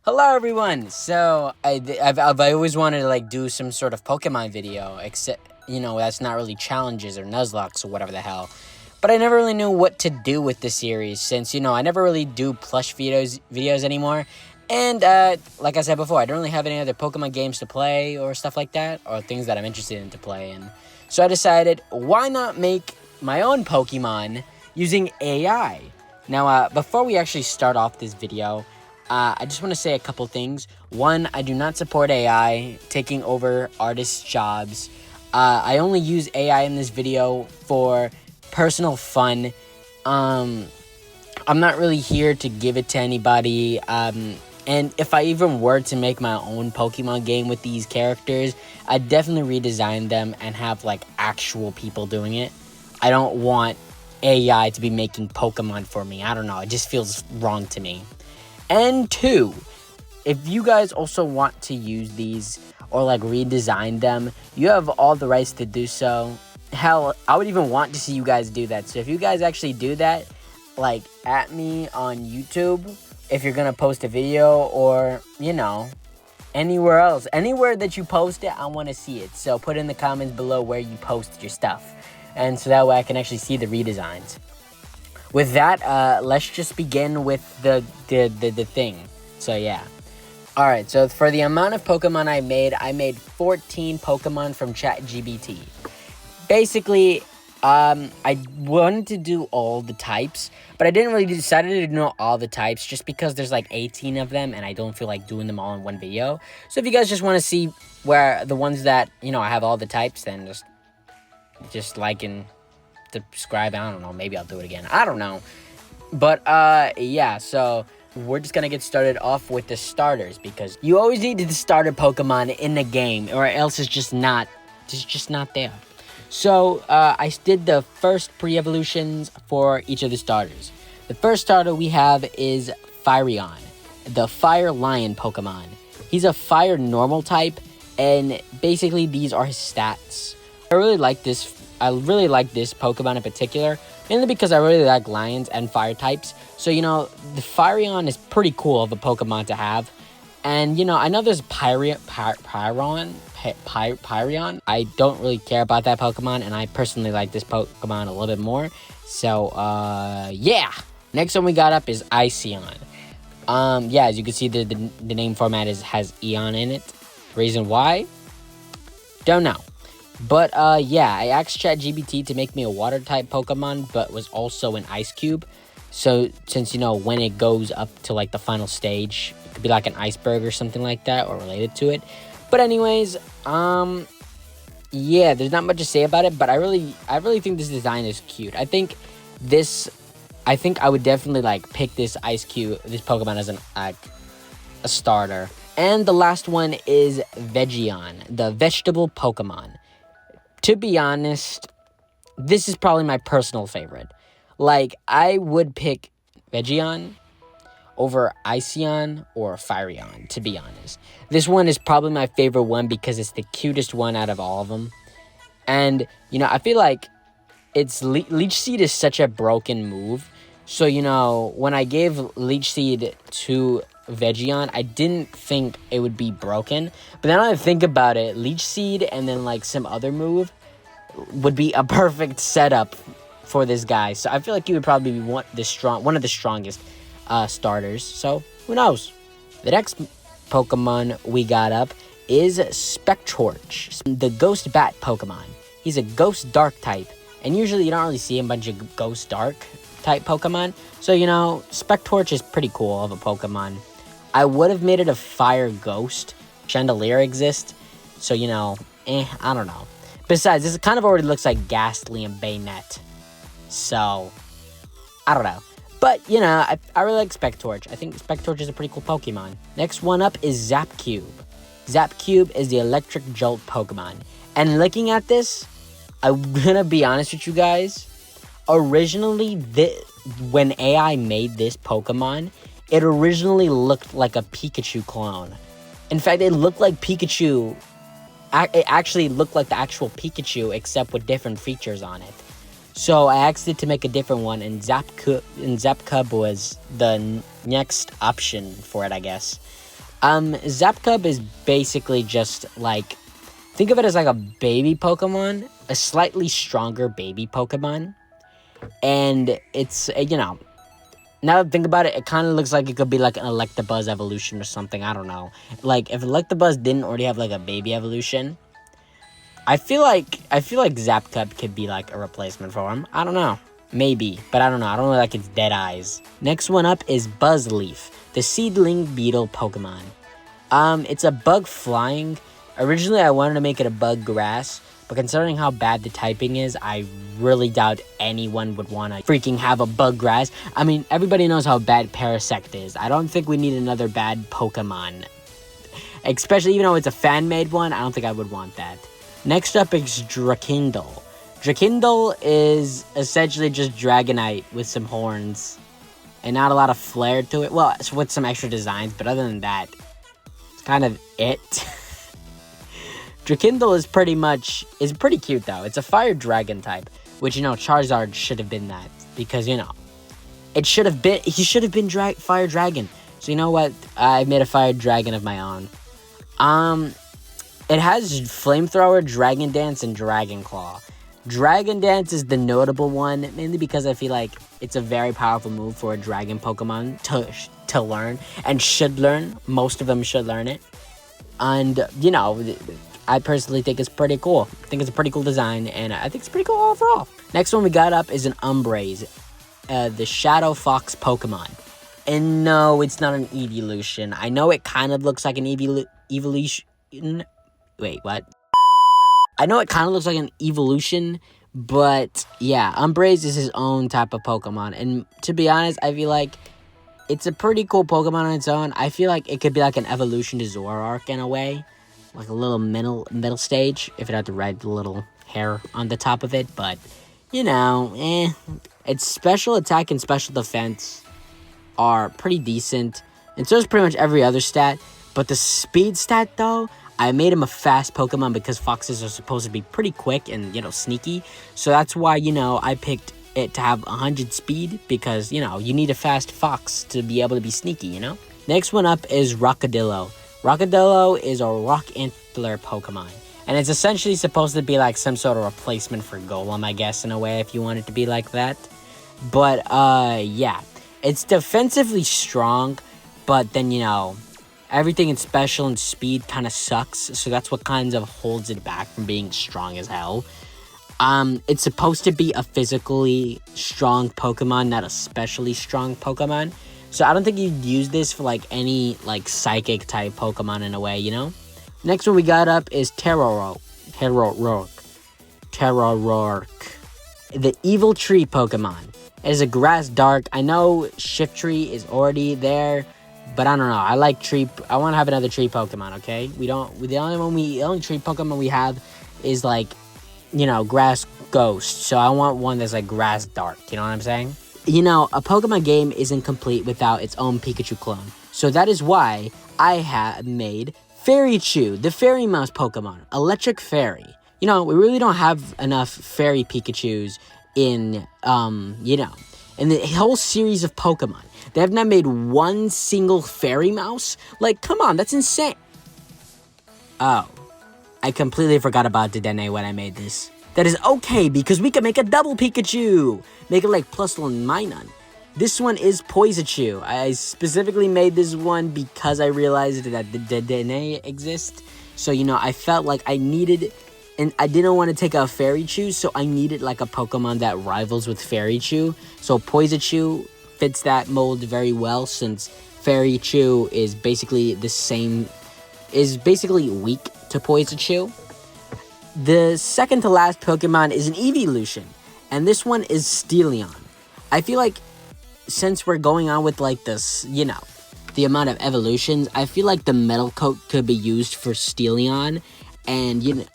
Hello everyone! So, I've always wanted to do some sort of Pokemon video, except, that's not really challenges or Nuzlocke or whatever the hell. But I never really knew what to do with the series since, I never really do plush videos anymore. And, like I said before, I don't really have any other Pokemon games to play or stuff like that, or things that I'm interested in to play. And so I decided, why not make my own Pokemon using AI? Now, before we actually start off this video, I just want to say a couple things. One, I do not support AI taking over artists' jobs. I only use AI in this video for personal fun. I'm not really here to give it to anybody. And if I even were to make my own Pokemon game with these characters, I'd definitely redesign them and have actual people doing it. I don't want AI to be making Pokemon for me. I don't know. It just feels wrong to me. And two, if you guys also want to use these or redesign them, you have all the rights to do so. Hell, I would even want to see you guys do that. So if you guys actually do that, at me on YouTube, if you're gonna post a video or, anywhere else, anywhere that you post it, I want to see it. So put in the comments below where you posted your stuff. And so that way I can actually see the redesigns. With that, let's just begin with the thing. So yeah. Alright, so for the amount of Pokemon I made 14 Pokemon from ChatGPT. Basically, I wanted to do all the types, but I didn't really decide to know all the types just because there's 18 of them and I don't feel like doing them all in one video. So if you guys just want to see where the ones that, I have all the types, then just like and subscribe. I don't know, maybe I'll do it again, I don't know. But yeah, so we're just gonna get started off with the starters, because you always need the starter Pokemon in the game or else it's just not there. So I did the first pre-evolutions for each of the starters. The first starter we have is Firion, the Fire Lion Pokemon. He's a fire normal type, and basically these are his stats. I really like this Pokemon in particular, mainly because I really like lions and fire types. So, the Firion is pretty cool of a Pokemon to have. And, I know there's Pyrion. I don't really care about that Pokemon, and I personally like this Pokemon a little bit more. So, yeah. Next one we got up is Iceon. Yeah, as you can see, the name format has Eon in it. Reason why? Don't know. But, yeah, I asked ChatGPT to make me a water-type Pokemon, but was also an Ice Cube. So, since, when it goes up to, the final stage, it could be like an iceberg or something like that, or related to it. But anyways, yeah, there's not much to say about it, but I really think this design is cute. I think I would definitely, pick this this Pokemon as a starter. And the last one is Vegion, the vegetable Pokemon. To be honest, this is probably my personal favorite. I would pick Vegion over Iceon or Firion, to be honest. This one is probably my favorite one because it's the cutest one out of all of them. And, I feel like Leech Seed is such a broken move. So, when I gave Leech Seed to Vegion, I didn't think it would be broken. But now that I think about it, Leech Seed and then some other move would be a perfect setup for this guy. So I feel like he would probably be one of the strongest starters. So who knows? The next Pokemon we got up is Spectorch, the Ghost Bat Pokemon. He's a Ghost Dark type, and usually you don't really see a bunch of Ghost Dark type Pokemon. So Spectorch is pretty cool of a Pokemon. I would have made it a Fire Ghost. Chandelier exists, so I don't know. Besides, this kind of already looks like Ghastly and Bayonet. So, I don't know. But, I really like Spectorch. I think Spectorch is a pretty cool Pokemon. Next one up is Zapcube. Zapcube is the Electric Jolt Pokemon. And looking at this, I'm gonna be honest with you guys. Originally, when AI made this Pokemon, it originally looked like a Pikachu clone. In fact, it looked like Pikachu. It actually looked like the actual Pikachu, except with different features on it. So I asked it to make a different one, and Zapcube was the next option for it, I guess. Zapcub is basically just like, think of it as like a baby Pokemon, a slightly stronger baby Pokemon. And it's, now that I think about it, it kind of looks like it could be like an Electabuzz evolution or something. I don't know. Like, if Electabuzz didn't already have like a baby evolution, I feel like Zapcub could be like a replacement for him. I don't know. Maybe, but I don't know. I don't know like it's Dead Eyes. Next one up is Buzzleaf, the seedling beetle Pokemon. It's a bug flying. Originally, I wanted to make it a bug grass, but considering how bad the typing is, I really doubt anyone would want to freaking have a bug grass. I mean, everybody knows how bad Parasect is. I don't think we need another bad Pokemon. Especially even though it's a fan-made one, I don't think I would want that. Next up is Drakindle. Drakindle is essentially just Dragonite with some horns and not a lot of flair to it. Well, it's with some extra designs, but other than that, it's kind of it. Drakindle is pretty cute though. It's a fire dragon type, which, Charizard should have been that because, he should have been fire dragon. So you know what? I made a fire dragon of my own. It has Flamethrower, Dragon Dance, and Dragon Claw. Dragon Dance is the notable one, mainly because I feel like it's a very powerful move for a dragon Pokemon to learn, and should learn. Most of them should learn it. And, I personally think it's pretty cool. I think it's a pretty cool design, and I think it's pretty cool overall. Next one we got up is an Umbraze, the Shadow Fox Pokemon. And no, it's not an evolution. I know it kind of looks like an evolution. Wait, what? I know it kind of looks like an evolution, but yeah, Umbraze is his own type of Pokemon. And to be honest, I feel like it's a pretty cool Pokemon on its own. I feel like it could be like an evolution to Zoroark in a way. Like a little middle stage, if it had the red little hair on the top of it. But, its special attack and special defense are pretty decent. And so is pretty much every other stat. But the speed stat, though, I made him a fast Pokemon because foxes are supposed to be pretty quick and, sneaky. So that's why, I picked it to have 100 speed because, you need a fast fox to be able to be sneaky, Next one up is Rockadillo. Rockadillo is a rock antler Pokemon. And it's essentially supposed to be like some sort of replacement for Golem, I guess, in a way, if you want it to be like that. But, yeah. It's defensively strong, but then, everything in special and speed kind of sucks, so that's what kind of holds it back from being strong as hell. It's supposed to be a physically strong Pokemon, not a specially strong Pokemon. So I don't think you'd use this for like any like psychic type Pokemon in a way, Next one we got up is Terrorock, the Evil Tree Pokemon. It is a grass dark. I know Shift Tree is already there, but I don't know. I like tree. I want to have another tree Pokemon. Okay, the only tree Pokemon we have is like, Grass Ghost. So I want one that's like Grass Dark. You know what I'm saying? A Pokemon game isn't complete without its own Pikachu clone. So that is why I have made Fairy Chew, the Fairy Mouse Pokemon, Electric Fairy. We really don't have enough Fairy Pikachus in the whole series of Pokemon. They have not made one single Fairy Mouse? Like, come on, that's insane. Oh, I completely forgot about Dedenne when I made this. That is okay, because we can make a double Pikachu. Make it like +1 Minun. This one is Poisachew. I specifically made this one because I realized that the Dedenne exists. So, I felt like I needed, and I didn't want to take a Fairy Chew, so I needed like a Pokemon that rivals with Fairy Chew. So Poisachew fits that mold very well, since Fairy Chew is basically weak to Poisachew. The second to last Pokemon is an evolution, and this one is Steelion. I feel like since we're going on with like this, the amount of evolutions, I feel like the Metal Coat could be used for Steelion, and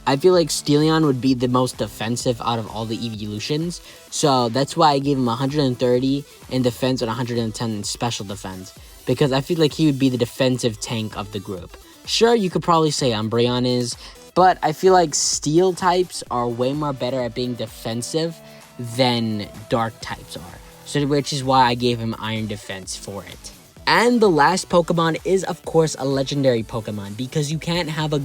I feel like Steelion would be the most defensive out of all the evolutions, so that's why I gave him 130 in defense and 110 in special defense, because I feel like he would be the defensive tank of the group. Sure, you could probably say Umbreon is, but I feel like Steel types are way more better at being defensive than Dark types are, so which is why I gave him Iron Defense for it. And the last Pokemon is, of course, a legendary Pokemon, because you can't have a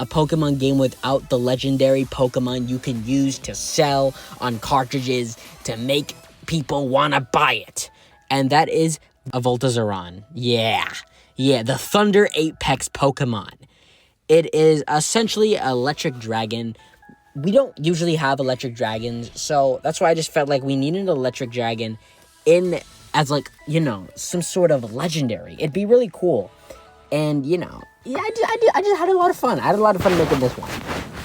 Pokemon game without the legendary Pokemon you can use to sell on cartridges to make people want to buy it. And that is a Voltazaron. Yeah, the Thunder Apex Pokemon. It is essentially an electric dragon. We don't usually have electric dragons, so that's why I just felt like we needed an electric dragon in as, like, you know, some sort of legendary. It'd be really cool. And, you know, yeah, I just had a lot of fun. I had a lot of fun making this one.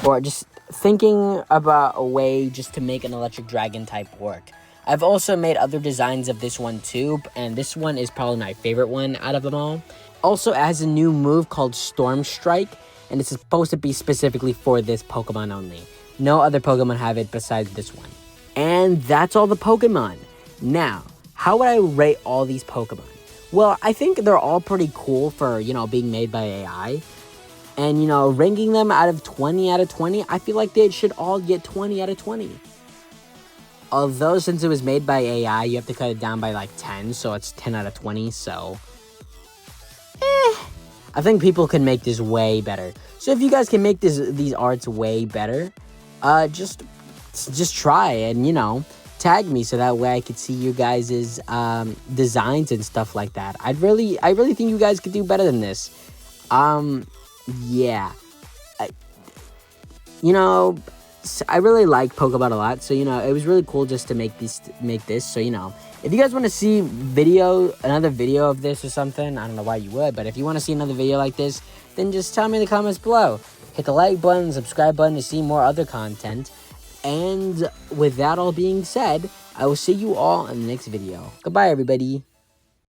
Or just thinking about a way just to make an electric dragon type work. I've also made other designs of this one too, and this one is probably my favorite one out of them all. Also, it has a new move called Storm Strike, and it's supposed to be specifically for this Pokemon only. No other Pokemon have it besides this one. And that's all the Pokemon. Now, how would I rate all these Pokemon? Well, I think they're all pretty cool for, you know, being made by AI. And, you know, ranking them out of 20 out of 20, I feel like they should all get 20 out of 20. Although, since it was made by AI, you have to cut it down by, like, 10, so it's 10 out of 20, so... I think people can make this way better. So if you guys can make these arts way better, just try and, you know, tag me so that way I could see you guys' designs and stuff like that. I really think you guys could do better than this. Yeah. You know, I really like Pokemon a lot, so, you know, it was really cool just to make this. So, you know, if you guys want to see another video of this or something, I don't know why you would, but if you want to see another video like this, then just tell me in the comments below. Hit the like button, subscribe button to see more other content. And with that all being said, I will see you all in the next video. Goodbye, everybody.